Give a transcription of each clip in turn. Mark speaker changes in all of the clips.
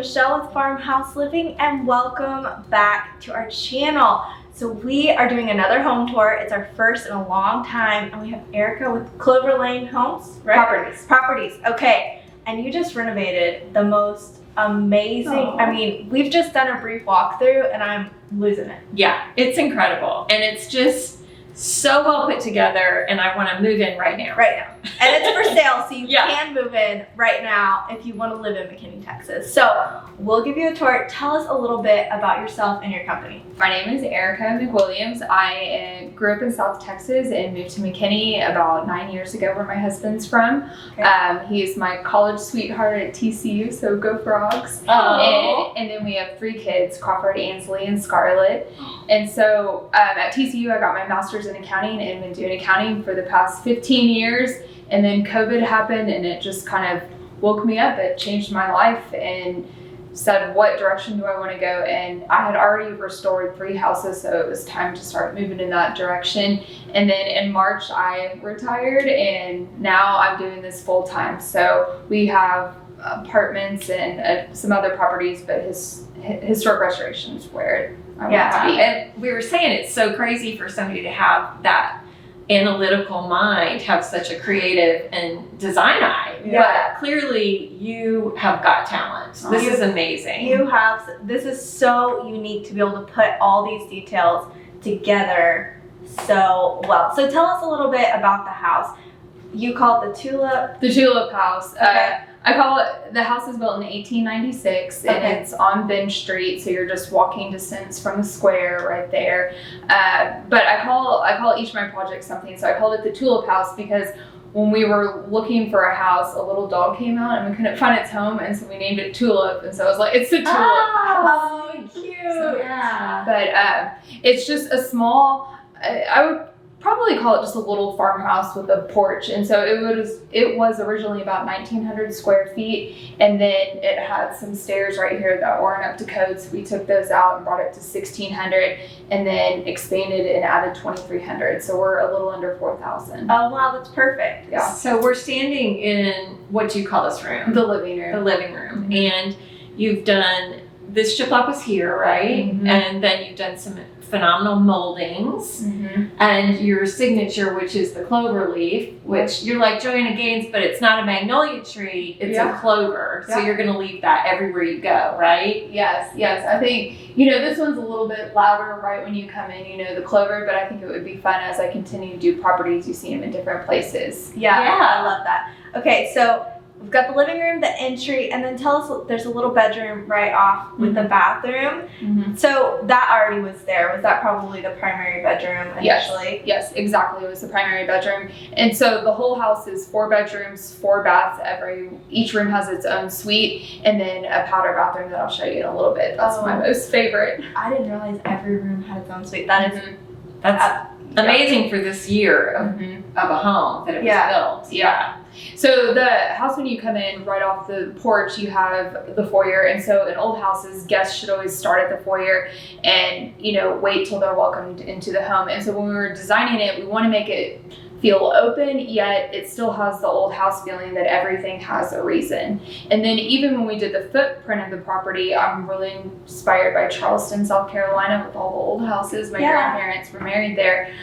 Speaker 1: Michelle with Farmhouse Living, and welcome back to our channel. So we are doing another home tour. It's our first in a long time, and we have Erika with Clover Lane Homes, right? Properties. Okay, and you just renovated the most amazing.
Speaker 2: Aww.
Speaker 1: I mean, we've just done a brief walkthrough, and I'm losing it.
Speaker 2: Yeah, it's incredible, and it's just so well put together, and I want to move in right now.
Speaker 1: Right now. And it's for sale, so you
Speaker 2: Yeah.
Speaker 1: can move in right now if you want to live in McKinney, Texas. So we'll give you a tour. Tell us a little bit about yourself and your company.
Speaker 3: My name is Erika McWilliams. I grew up in South Texas and moved to McKinney about 9 years ago, where my husband's from.
Speaker 1: Okay.
Speaker 3: He's my college sweetheart at TCU, so go Frogs.
Speaker 2: Oh.
Speaker 3: And then we have 3 kids, Crawford, Ansley, and Scarlett. And so at TCU, I got my master's in accounting and been doing accounting for the past 15 years. And then COVID happened, and it just kind of woke me up. It changed my life and said, what direction do I want to go? And I had already restored 3 houses, so it was time to start moving in that direction. And then in March, I retired, and now I'm doing this full time. So we have apartments and some other properties, but historic restorations where I want to be.
Speaker 2: And we were saying it's so crazy for somebody to have that analytical mind, have such a creative and design eye.
Speaker 1: Yeah.
Speaker 2: But clearly you have got talent. This is amazing.
Speaker 1: This is so unique to be able to put all these details together so well. So tell us a little bit about the house. You call it the Tulip?
Speaker 3: The Tulip House.
Speaker 1: Okay.
Speaker 3: I call it, the house is built in 1896, and
Speaker 1: Okay.
Speaker 3: it's on Bench Street, so you're just walking distance from the square right there. But I call each of my projects something, so I called it the Tulip House because when we were looking for a house, a little dog came out and we couldn't find its home, and so we named it Tulip, and so I was like, it's the Tulip House.
Speaker 1: Oh, cute.
Speaker 3: So,
Speaker 1: yeah.
Speaker 3: But it's just a small, I would probably call it just a little farmhouse with a porch. And so it was originally about 1,900 square feet, and then it had some stairs right here that weren't up to code, so we took those out and brought it to 1,600, and then expanded and added 2,300. So we're a little under 4,000.
Speaker 1: Oh wow, that's perfect.
Speaker 3: Yeah.
Speaker 2: So we're standing in, what do you call this room?
Speaker 3: The living room.
Speaker 2: The living room. And you've done, this shiplap was here, right?
Speaker 3: Mhm.
Speaker 2: And then you've done some phenomenal moldings.
Speaker 3: Mm-hmm.
Speaker 2: And your signature, which is the clover leaf, which you're like Joanna Gaines, but it's not a magnolia tree, it's a clover. So
Speaker 3: Yeah.
Speaker 2: you're gonna leave that everywhere you go, right?
Speaker 3: Yes. I think, this one's a little bit louder right when you come in, the clover, but I think it would be fun as I continue to do properties, you see them in different places.
Speaker 1: Yeah,
Speaker 2: Yeah.
Speaker 1: I love that. Okay, so we've got the living room, the entry, and then tell us, there's a little bedroom right off with the bathroom.
Speaker 3: Mm-hmm.
Speaker 1: So that already was there. Was that probably the primary bedroom initially?
Speaker 3: Yes, exactly. It was the primary bedroom. And so the whole house is 4 bedrooms, 4 baths. Each room has its own suite, and then a powder bathroom that I'll show you in a little bit. That's my most favorite.
Speaker 1: I didn't realize every room had its own suite. That is
Speaker 2: That's amazing for this year of a home that it was built. Yeah.
Speaker 3: So the house, when you come in right off the porch, you have the foyer. And so in old houses, guests should always start at the foyer and, wait till they're welcomed into the home. And so when we were designing it, we want to make it feel open, yet it still has the old house feeling that everything has a reason. And then even when we did the footprint of the property, I'm really inspired by Charleston, South Carolina, with all the old houses. My grandparents were married there.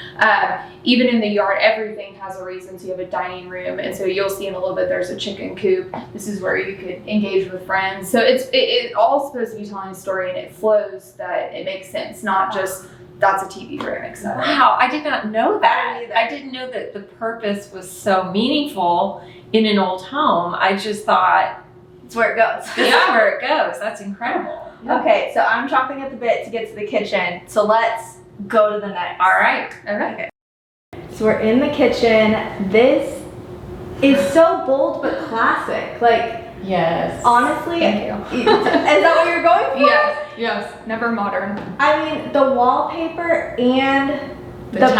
Speaker 3: Even in the yard, everything has a reason. So you have a dining room, and so you'll see in a little bit there's a chicken coop. This is where you could engage with friends. So it's all supposed to be telling a story, and it flows that it makes sense, not just that's a TV room, etc.
Speaker 2: Wow, I did not know that.
Speaker 1: either.
Speaker 2: I didn't know that the purpose was so meaningful in an old home. I just thought,
Speaker 1: it's where it goes.
Speaker 2: this is where it goes. That's incredible.
Speaker 1: Okay, so I'm chomping at the bit to get to the kitchen. So let's go to the next.
Speaker 2: All right.
Speaker 1: Okay. So we're in the kitchen. This is so bold but classic. Like,
Speaker 2: Yes.
Speaker 1: honestly,
Speaker 3: Thank you.
Speaker 1: is that what you're going for?
Speaker 3: Yes. Never modern.
Speaker 1: I mean, the wallpaper and the
Speaker 2: tile.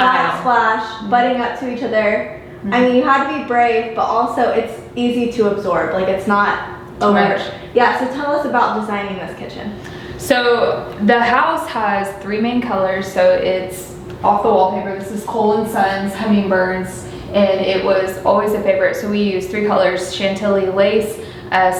Speaker 1: backsplash butting up to each other. I mean, you had to be brave, but also it's easy to absorb. Like, it's not over.
Speaker 3: much.
Speaker 1: Yeah, so tell us about designing this kitchen.
Speaker 3: So the house has 3 main colors. So it's off the wallpaper. This is Cole & Sons Hummingbirds, and it was always a favorite. So we use 3 colors: Chantilly lace,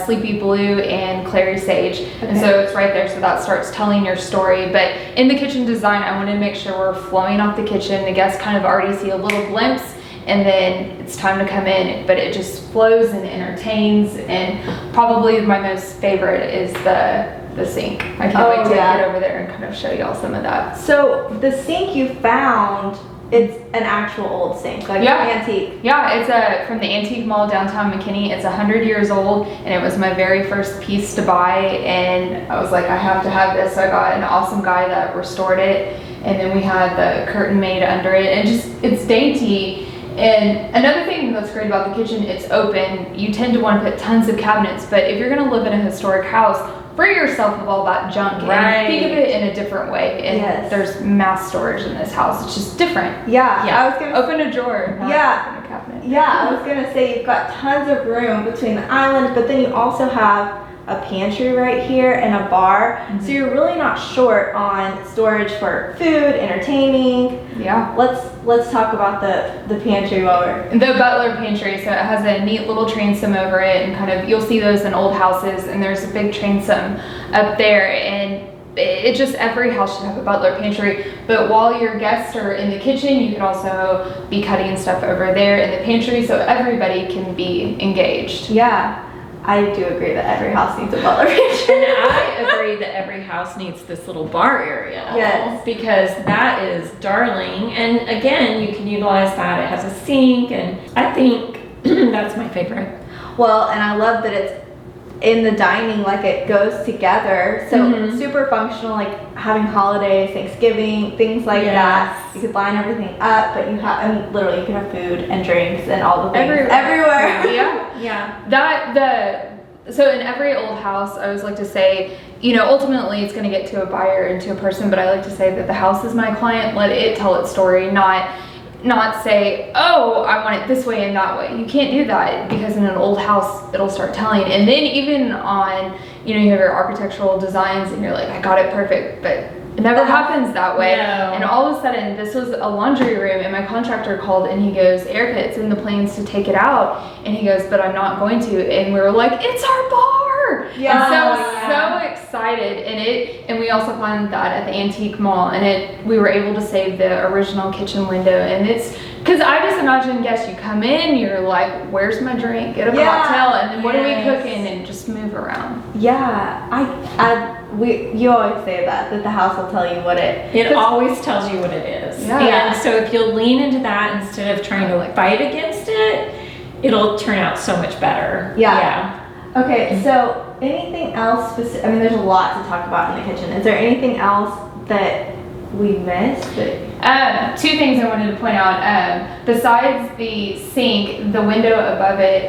Speaker 3: Sleepy Blue and Clary Sage. And so it's right there, so that starts telling your story. But in the kitchen design, I wanted to make sure we're flowing off the kitchen. The guests kind of already see a little glimpse, and then it's time to come in, but it just flows and entertains. And probably my most favorite is the sink. I can't wait to get over there and kind of show y'all some of that.
Speaker 1: So the sink you found, it's an actual old sink, like antique.
Speaker 3: Yeah, it's from the Antique Mall downtown McKinney. It's 100 years old, and it was my very first piece to buy, and I was like, I have to have this. So I got an awesome guy that restored it, and then we had the curtain made under it, and it's dainty. And another thing that's great about the kitchen, it's open. You tend to want to put tons of cabinets, but if you're gonna live in a historic house, free yourself of all that junk and think of it in a different way. And there's mass storage in this house. It's just different.
Speaker 1: I was gonna
Speaker 3: open a drawer. Open a cabinet.
Speaker 1: I was gonna say you've got tons of room between the island, but then you also have a pantry right here and a bar. So you're really not short on storage for food, entertaining. Let's talk about the pantry while we're
Speaker 3: the Butler pantry. So it has a neat little transom over it, and kind of you'll see those in old houses, and there's a big transom up there, and it just, every house should have a butler pantry. But while your guests are in the kitchen, you can also be cutting stuff over there in the pantry, so everybody can be engaged.
Speaker 1: I do agree that every house needs a butler pantry.
Speaker 2: And I agree that every house needs this little bar area.
Speaker 1: Yes.
Speaker 2: Because that is darling. And again, you can utilize that. It has a sink, and I think that's my favorite.
Speaker 1: Well, and I love that it's in the dining, like it goes together. So super functional, like having holidays, Thanksgiving, things like that. You could line everything up, but you have, I mean, literally you can have food and drinks and all the things everywhere.
Speaker 3: So in every old house, I always like to say, you know, ultimately it's going to get to a buyer and to a person, but I like to say that the house is my client. Let it tell its story, not say, oh, I want it this way and that way. You can't do that, because in an old house, it'll start telling. And then even on, you know, you have your architectural designs and you're like, I got it perfect, but it never happens that way.
Speaker 2: No.
Speaker 3: And all of a sudden, this was a laundry room, and my contractor called and he goes, Erika, it's in the plans to take it out. And he goes, but I'm not going to. And we were like, it's our bar. So excited. And we also found that at the Antique Mall, and we were able to save the original kitchen window. And it's, because I just imagine guests, you come in, you're like, where's my drink? Get a cocktail, and then what are we cooking? And just move around.
Speaker 1: You always say that the house will tell you what
Speaker 2: it always tells you what it is. And so if you'll lean into that instead of trying to fight against it, it'll turn out so much better.
Speaker 1: Okay, so anything else specific? I mean, there's a lot to talk about in the kitchen. Is there anything else that we missed?
Speaker 3: Two things I wanted to point out. Besides the sink, the window above it,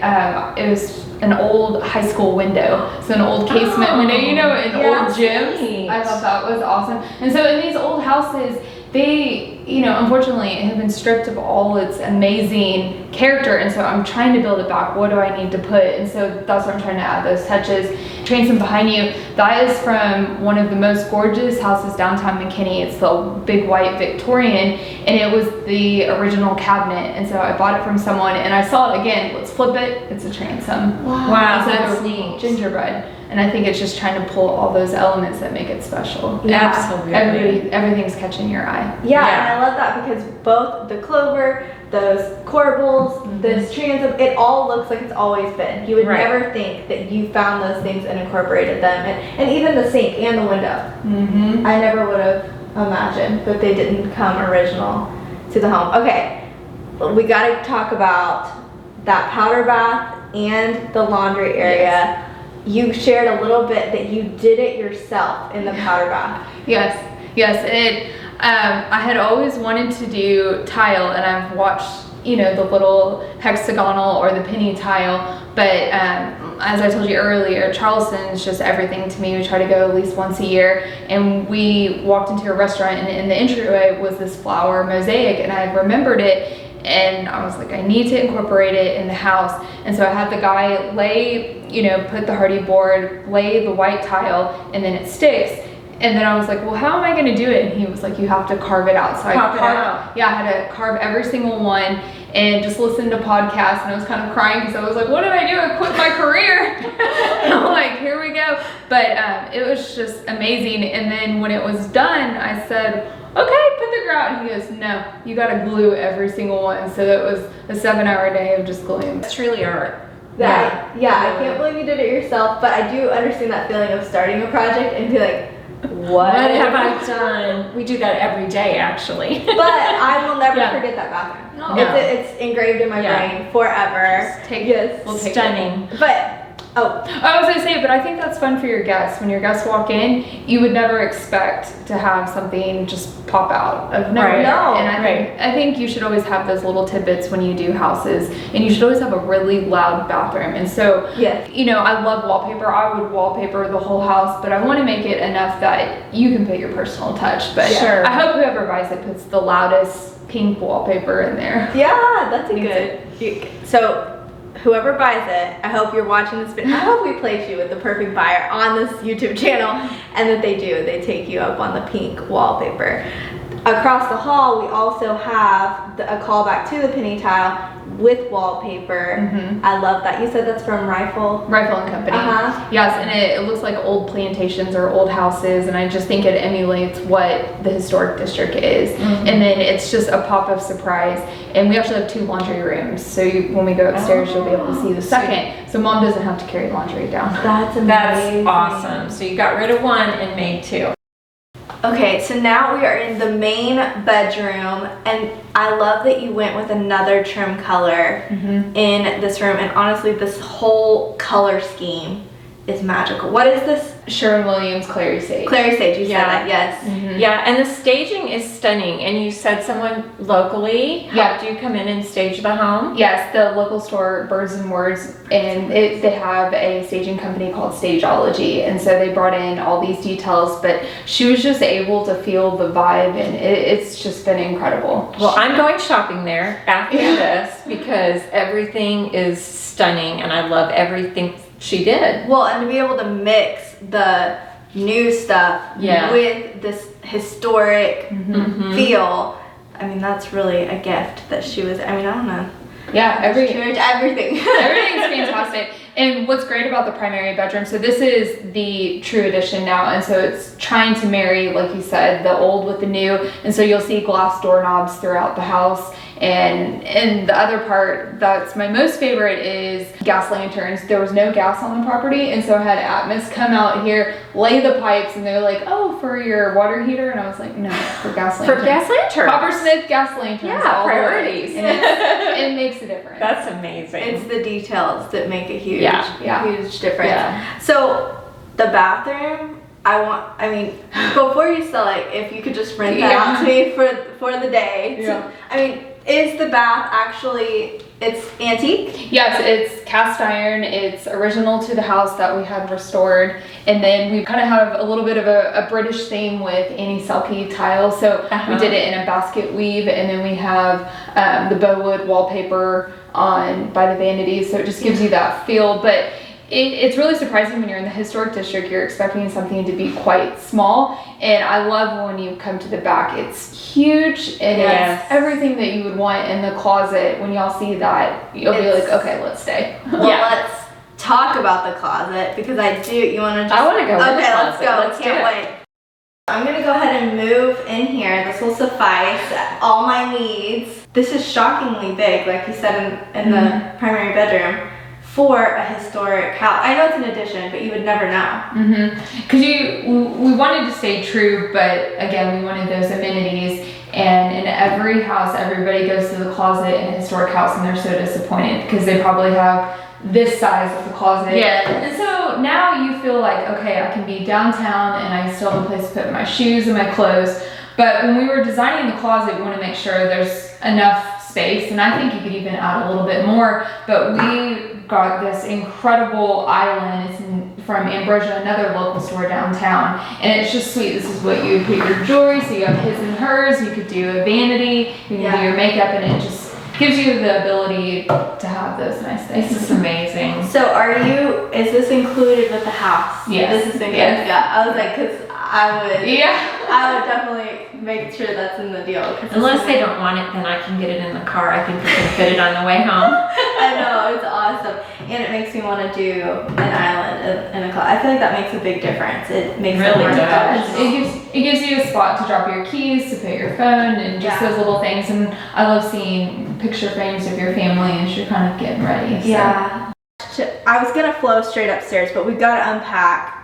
Speaker 3: it was an old high school window. So an old casement window, you know, in old gyms. I thought that was awesome. And so in these old houses, they, you know, unfortunately have been stripped of all its amazing character, and so I'm trying to build it back. What do I need to put? And so that's what I'm trying to add, those touches. Transom behind you, that is from one of the most gorgeous houses downtown McKinney. It's the big white Victorian, and it was the original cabinet, and so I bought it from someone, and I saw it again. Let's flip it. It's a transom.
Speaker 2: Wow,
Speaker 3: so
Speaker 2: that's neat.
Speaker 3: Gingerbread. And I think it's just trying to pull all those elements that make it special.
Speaker 2: Absolutely.
Speaker 3: Everything's catching your eye.
Speaker 1: And I love that, because both the clover, those corbels, this transom, it all looks like it's always been. You would never think that you found those things and incorporated them. And even the sink and the window. I never would have imagined that they didn't come original to the home. Okay, we got to talk about that powder bath and the laundry area. You shared a little bit that you did it yourself in the powder bath.
Speaker 3: Yes. I had always wanted to do tile, and I've watched, you know, the little hexagonal or the penny tile, but as I told you earlier, Charleston is just everything to me. We try to go at least once a year, and we walked into a restaurant, and in the entryway was this flower mosaic, and I remembered it. And I was like, I need to incorporate it in the house. And so I had the guy put the hardy board, lay the white tile, and then it sticks. And then I was like, well, how am I going to do it? And he was like, you have to carve it out. So I had to carve every single one. and just listened to podcasts, and I was kind of crying because I was like, what did I do? I quit my career. And I'm like, here we go. But it was just amazing. And then when it was done, I said, okay, put the grout. And he goes, no, you got to glue every single one. So that was a 7-hour day of just gluing.
Speaker 2: It's truly art.
Speaker 1: Yeah, I can't believe you did it yourself, but I do understand that feeling of starting a project and be like, what
Speaker 2: have I done? We do that every day, actually.
Speaker 1: But I will never forget that bathroom.
Speaker 3: No.
Speaker 1: It's engraved in my brain forever.
Speaker 3: Just take
Speaker 1: yes.
Speaker 3: We'll take
Speaker 2: Stunning.
Speaker 3: it.
Speaker 1: But
Speaker 3: I was gonna say, but I think that's fun for your guests. When your guests walk in, you would never expect to have something just pop out of nowhere.
Speaker 2: Right.
Speaker 1: No.
Speaker 3: And I think you should always have those little tidbits when you do houses, and you should always have a really loud bathroom. And so,
Speaker 1: yes.
Speaker 3: you know, I love wallpaper. I would wallpaper the whole house, but I want to make it enough that you can put your personal touch. But
Speaker 2: Sure.
Speaker 3: I hope whoever buys it puts the loudest pink wallpaper in there.
Speaker 1: Yeah, that's a good. So whoever buys it, I hope you're watching this video. I hope we place you with the perfect buyer on this YouTube channel, and that they do. They take you up on the pink wallpaper. Across the hall, we also have a callback to the penny tile with wallpaper.
Speaker 3: Mm-hmm.
Speaker 1: I love that. You said that's from Rifle
Speaker 3: and Company. Yes, and it looks like old plantations or old houses, and I just think it emulates what the historic district is.
Speaker 1: Mm-hmm.
Speaker 3: And then it's just a pop-up surprise. And we actually have 2 laundry rooms, so when we go upstairs, you'll be able to see the second. So mom doesn't have to carry laundry down.
Speaker 1: That's amazing.
Speaker 2: That's awesome. So you got rid of 1 and made 2.
Speaker 1: Okay, so now we are in the main bedroom, and I love that you went with another trim color in this room, and honestly, this whole color scheme is magical. What is this?
Speaker 3: Sherwin-Williams Clary Sage.
Speaker 1: Clary Sage, you said that, yes.
Speaker 2: Yeah, and the staging is stunning. And you said someone locally helped you come in and stage the home?
Speaker 3: Yes, the local store Birds and Words, and they have a staging company called Stageology, and so they brought in all these details, but she was just able to feel the vibe, and it's just been incredible.
Speaker 2: Well, I'm going shopping there after this because everything is stunning, and I love everything she did.
Speaker 1: Well, and to be able to mix the new stuff with this historic feel, I mean, that's really a gift that she was, I mean, I don't know.
Speaker 3: Yeah,
Speaker 1: everything.
Speaker 3: Everything's fantastic. And what's great about the primary bedroom, so this is the true edition now, and so it's trying to marry, like you said, the old with the new, and so you'll see glass doorknobs throughout the house. And the other part that's my most favorite is gas lanterns. There was no gas on the property, and so I had Atmos come out here, lay the pipes, and they're like, oh, for your water heater? And I was like, no, for gas lanterns.
Speaker 2: For gas lanterns.
Speaker 3: Coppersmith gas lanterns.
Speaker 2: Yeah, priorities.
Speaker 3: And it makes a difference.
Speaker 2: That's amazing.
Speaker 1: It's the details that make a huge, huge difference.
Speaker 2: Yeah.
Speaker 1: So the bathroom, I mean, before you sell it, if you could just rent that out to me for the day.
Speaker 3: Yeah.
Speaker 1: I mean, is the bath actually, it's antique?
Speaker 3: Yes, it's cast iron. It's original to the house that we had restored. And then we kind of have a little bit of a British theme with Annie Selke tile. So we did it in a basket weave, and then we have the Bowood wallpaper by the vanities. So it just gives you that feel. But it's really surprising when you're in the historic district, you're expecting something to be quite small. And I love when you come to the back, it's huge, and it's everything that you would want in the closet. When y'all see that, you'll be like, okay, let's stay.
Speaker 1: Well, let's talk about the closet, because you want to just...
Speaker 2: I want to go in the
Speaker 1: Okay, let's
Speaker 2: closet.
Speaker 1: go.
Speaker 2: Let's
Speaker 1: Can't wait. I'm going to go ahead and move in here. This will suffice all my needs. This is shockingly big, like you said in the primary bedroom, for a historic house. I know it's an addition, but you would never know.
Speaker 3: Because we wanted to stay true, but again, we wanted those amenities. And in every house, everybody goes to the closet in a historic house, and they're so disappointed because they probably have this size of the closet. And so now you feel like, okay, I can be downtown and I still have a place to put my shoes and my clothes. But when we were designing the closet, we want to make sure there's enough space, and I think you could even add a little bit more. But we got this incredible island. It's from Ambrosia, another local store downtown, and it's just sweet. This is what you put your jewelry, so you have his and hers. You could do a vanity, you can do your makeup, and it just gives you the ability to have those nice things.
Speaker 2: This is amazing.
Speaker 1: So is this included with the house?
Speaker 3: Yes.
Speaker 1: This is included. Yeah. I was like, because I would.
Speaker 3: Yeah.
Speaker 1: I would definitely make sure that's in the deal.
Speaker 2: Unless they don't want it, then I can get it in the car. I think we can fit it on the way home.
Speaker 1: I know, it's awesome. And it makes me want to do an island in a closet. I feel like that makes a big difference. It makes
Speaker 2: Really
Speaker 1: it more
Speaker 2: does.
Speaker 1: professional.
Speaker 3: It gives you a spot to drop your keys, to put your phone, and just those little things. And I love seeing picture frames of your family as you're kind of getting ready. So.
Speaker 1: Yeah. I was gonna flow straight upstairs, but we've got to unpack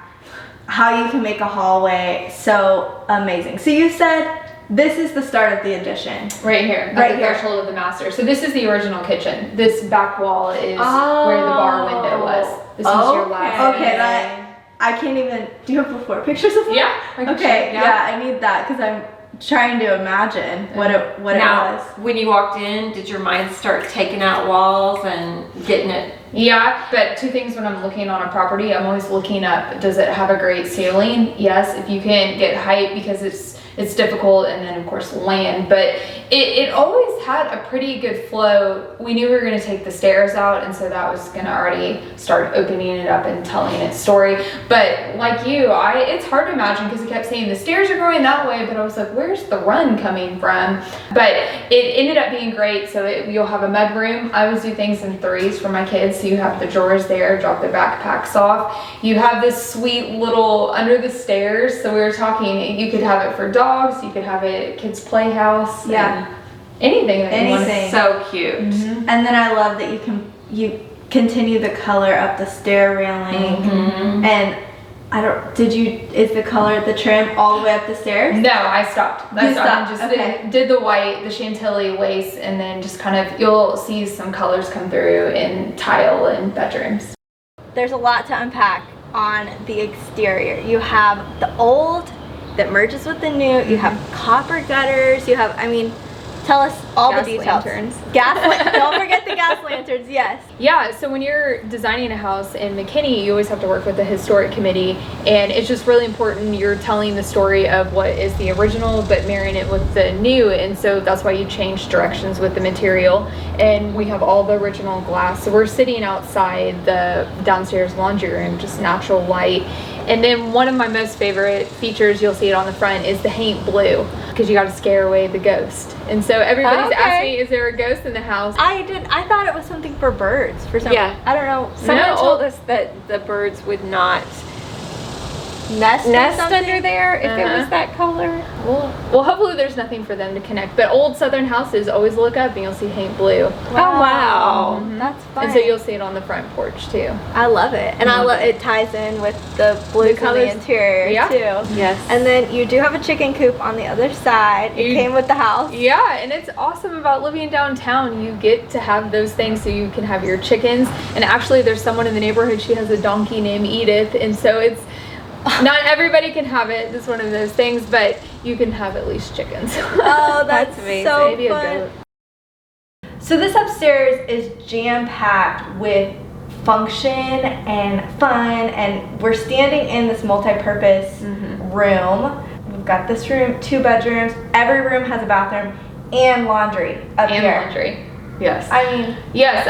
Speaker 1: how you can make a hallway so amazing. So you said this is the start of the addition.
Speaker 3: Right here, at the threshold of the master. So this is the original kitchen. This back wall is where the bar window was. This is your last.
Speaker 1: Okay, that I can't even. Do you have before pictures of that?
Speaker 3: Yeah.
Speaker 1: Okay, yeah, I need that because I'm trying to imagine what it was.
Speaker 2: When you walked in, did your mind start taking out walls and getting it?
Speaker 3: Yeah, but two things when I'm looking on a property, I'm always looking up, does it have a great ceiling? Yes, if you can get height because it's difficult, and then of course land, but it always had a pretty good flow. We knew we were going to take the stairs out, and so that was going to already start opening it up and telling its story. But like you, it's hard to imagine because he kept saying the stairs are going that way, but I was like, where's the run coming from? But it ended up being great. So you'll have a mud room. I always do things in threes for my kids. So you have the drawers there, drop their backpacks off. You have this sweet little under the stairs. So we were talking, you could have it for dogs, you could have it at kids' playhouse.
Speaker 1: Yeah.
Speaker 3: Anything that you want.
Speaker 2: It's so cute.
Speaker 1: Mm-hmm. And then I love that you continue the color up the stair railing.
Speaker 2: Mm-hmm.
Speaker 1: And is the color the trim all the way up the stairs?
Speaker 3: No, I stopped. I stopped and just
Speaker 1: okay.
Speaker 3: did the white, the Chantilly lace, and then just kind of, you'll see some colors come through in tile and bedrooms.
Speaker 1: There's a lot to unpack on the exterior. You have the old that merges with the new, you have copper gutters, you have, tell us all
Speaker 3: Gas
Speaker 1: the details.
Speaker 3: lanterns.
Speaker 1: Don't forget the gas lanterns, yes.
Speaker 3: Yeah, so when you're designing a house in Mckinney, you always have to work with the historic committee, and it's just really important you're telling the story of what is the original but marrying it with the new, and so that's why you change directions with the material. And we have all the original glass, so we're sitting outside the downstairs laundry room, just natural light. And then one of my most favorite features, you'll see it on the front, is the paint blue, because you got to scare away the ghost. And so everybody's asked me, is there a ghost in the house?
Speaker 1: I thought it was something for birds for some
Speaker 4: Yeah.
Speaker 1: I don't know.
Speaker 4: Someone told us that the birds would not
Speaker 1: nest
Speaker 4: under there if it was that color.
Speaker 3: Well, hopefully there's nothing for them to connect. But old southern houses, always look up and you'll see paint blue.
Speaker 4: Oh wow.
Speaker 1: Mm-hmm. That's fun.
Speaker 3: And so you'll see it on the front porch too.
Speaker 1: I love it. And I love it ties in with the blues in the interior too.
Speaker 4: Yes.
Speaker 1: And then you do have a chicken coop on the other side. It came with the house.
Speaker 3: Yeah, and it's awesome about living downtown. You get to have those things so you can have your chickens. And actually there's someone in the neighborhood, she has a donkey named Edith. And so it's, not everybody can have it. It's one of those things, but you can have at least chickens.
Speaker 1: Oh, that's
Speaker 4: amazing.
Speaker 1: so
Speaker 3: Maybe
Speaker 1: fun.
Speaker 3: a goat.
Speaker 1: So this upstairs is jam-packed with function and fun, and we're standing in this multi-purpose room. We've got this room, 2 bedrooms. Every room has a bathroom and laundry up here.
Speaker 3: And laundry. Yes.
Speaker 1: Yes,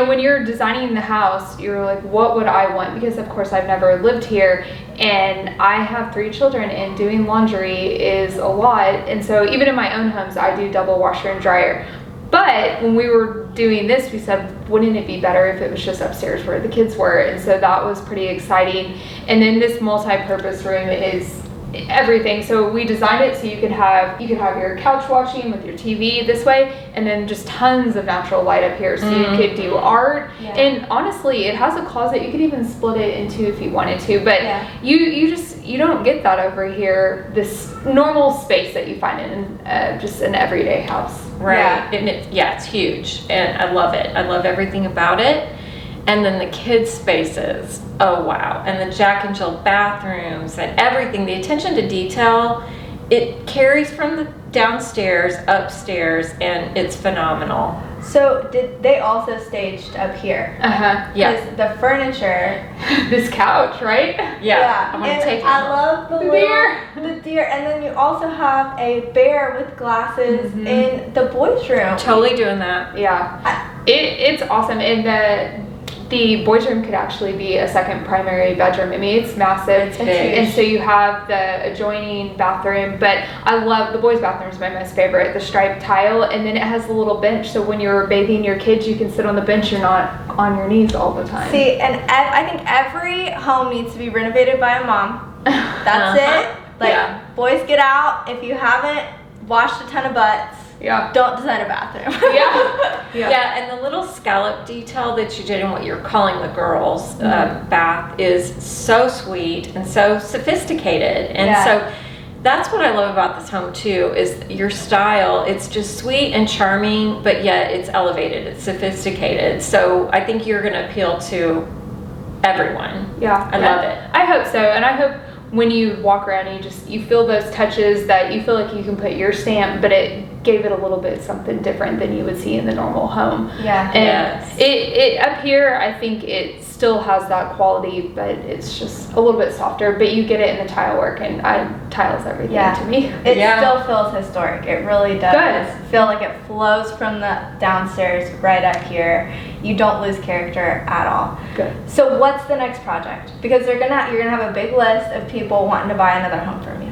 Speaker 3: when you're designing the house, you're like, what would I want? Because of course I've never lived here, and I have 3 children, and doing laundry is a lot. And so even in my own homes, I do double washer and dryer. But when we were doing this, we said, wouldn't it be better if it was just upstairs where the kids were? And so that was pretty exciting. And then this multi-purpose room is everything. So we designed it so you could have your couch watching with your TV this way, and then just tons of natural light up here, so you could do art. And honestly, it has a closet. You could even split it in 2 if you wanted to, but you don't get that over here, this normal space that you find in just an everyday house.
Speaker 2: Right. And it's huge, and I love it. I love everything about it. And then the kids' spaces, oh wow. And the Jack and Jill bathrooms and everything, the attention to detail, it carries from the downstairs, upstairs, and it's phenomenal.
Speaker 1: So did they also staged up here?
Speaker 3: Yeah.
Speaker 1: Because the furniture.
Speaker 3: This couch, right?
Speaker 2: Yeah. I want to
Speaker 1: and
Speaker 2: take it.
Speaker 1: I love the
Speaker 3: deer.
Speaker 1: And then you also have a bear with glasses in the boys' room.
Speaker 2: Totally doing that.
Speaker 3: Yeah. It's awesome. And the boys' room could actually be a second primary bedroom. I mean, it's massive.
Speaker 2: It's big.
Speaker 3: And so you have the adjoining bathroom, but I love the boys' bathroom is my most favorite, the striped tile, and then it has a little bench, so when you're bathing your kids, you can sit on the bench, you're not on your knees all the time.
Speaker 1: See, and I think every home needs to be renovated by a mom. That's it. Like, boys, get out. If you haven't washed a ton of butts, don't design a bathroom.
Speaker 2: Yeah, and the little scallop detail that you did in what you're calling the girls' bath is so sweet and so sophisticated. And so that's what I love about this home too, is your style. It's just sweet and charming, but yet it's elevated, it's sophisticated. So I think you're gonna appeal to everyone. I love it.
Speaker 3: I hope so, and I hope when you walk around you feel those touches that you feel like you can put your stamp, but it gave it a little bit something different than you would see in the normal home. And it up here, I think it still has that quality, but it's just a little bit softer, but you get it in the tile work, and tile's everything to me.
Speaker 1: It still feels historic. It really does.
Speaker 3: Good.
Speaker 1: Feel like it flows from the downstairs right up here. You don't lose character at all.
Speaker 3: Good.
Speaker 1: So what's the next project? Because you're gonna have a big list of people wanting to buy another home from you.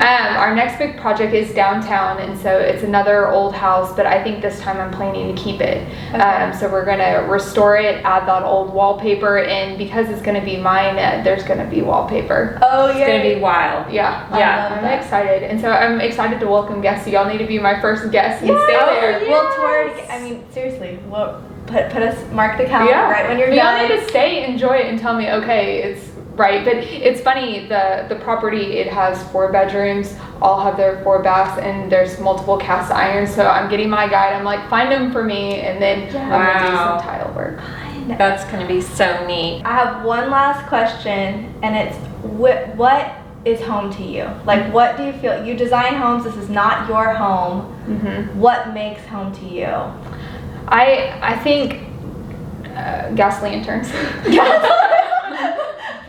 Speaker 3: Our next big project is downtown, and so it's another old house, but I think this time I'm planning to keep it. So we're gonna restore it, add that old wallpaper, and because it's gonna be mine, there's gonna be wallpaper.
Speaker 1: Oh,
Speaker 2: It's gonna be wild.
Speaker 3: I'm excited, and so I'm excited to welcome guests. So y'all need to be my first guests and stay there.
Speaker 1: We'll tour. I mean, seriously, we'll put us, mark the calendar right when you're
Speaker 3: Y'all
Speaker 1: done.
Speaker 3: need to stay, enjoy it, and tell me, okay, it's right. But it's funny, the property, it has 4 bedrooms, all have their 4 baths, and there's multiple cast irons. So I'm getting my guide. I'm like, find them for me, and then I'm gonna do some tile work.
Speaker 2: That's gonna be so neat.
Speaker 1: I have one last question, and it's what is home to you? Like, what do you feel? You design homes. This is not your home. What makes home to you?
Speaker 3: I think gas lanterns.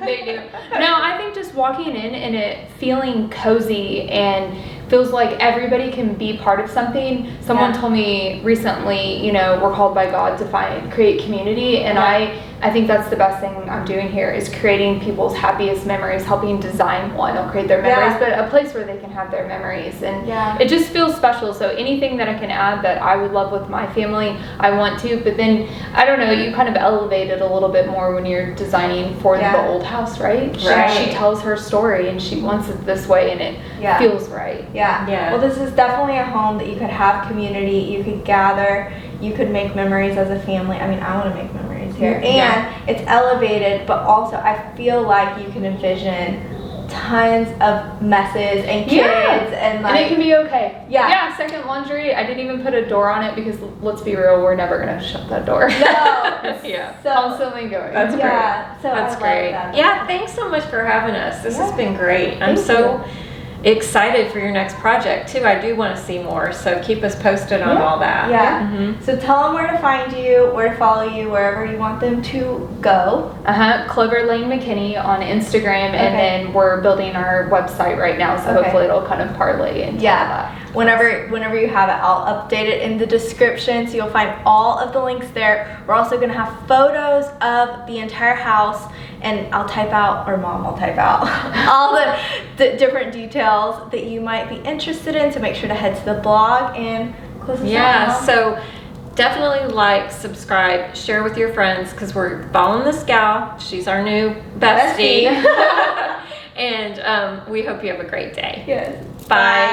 Speaker 3: They do. No, I think just walking in and it feeling cozy and feels like everybody can be part of something. Someone told me recently, we're called by God to create community, and I think that's the best thing I'm doing here is creating people's happiest memories, helping design one. I'll create their memories, but a place where they can have their memories, and it just feels special. So anything that I can add that I would love with my family, I want to. But then I don't know, you kind of elevate it a little bit more when you're designing for the old house, right? She tells her story and she wants it this way, and it feels right.
Speaker 1: Well, this is definitely a home that you could have community, you could gather, you could make memories as a family. I mean, I want to make memories here. And it's elevated, but also I feel like you can envision tons of messes and kids and like.
Speaker 3: And it can be okay. Second laundry, I didn't even put a door on it because let's be real, we're never going to shut that door.
Speaker 1: No.
Speaker 3: So constantly going.
Speaker 2: That's great.
Speaker 1: So
Speaker 2: That's great.
Speaker 1: That.
Speaker 2: Thanks so much for having us. This has been great. I'm so excited for your next project too. I do want to see more, so keep us posted on all that.
Speaker 1: So tell them where to find you, where to follow you, wherever you want them to go.
Speaker 3: Clover Lane Mckinney on Instagram, and then we're building our website right now, so hopefully it'll kind of parlay into that.
Speaker 1: Whenever you have it, I'll update it in the description, so you'll find all of the links there. We're also going to have photos of the entire house, and I'll type out, or Mom will type out, all the different details that you might be interested in, so make sure to head to the blog and close this out.
Speaker 2: So definitely like, subscribe, share with your friends, because we're following this gal. She's our new bestie. And we hope you have a great day.
Speaker 1: Yes.
Speaker 2: Bye.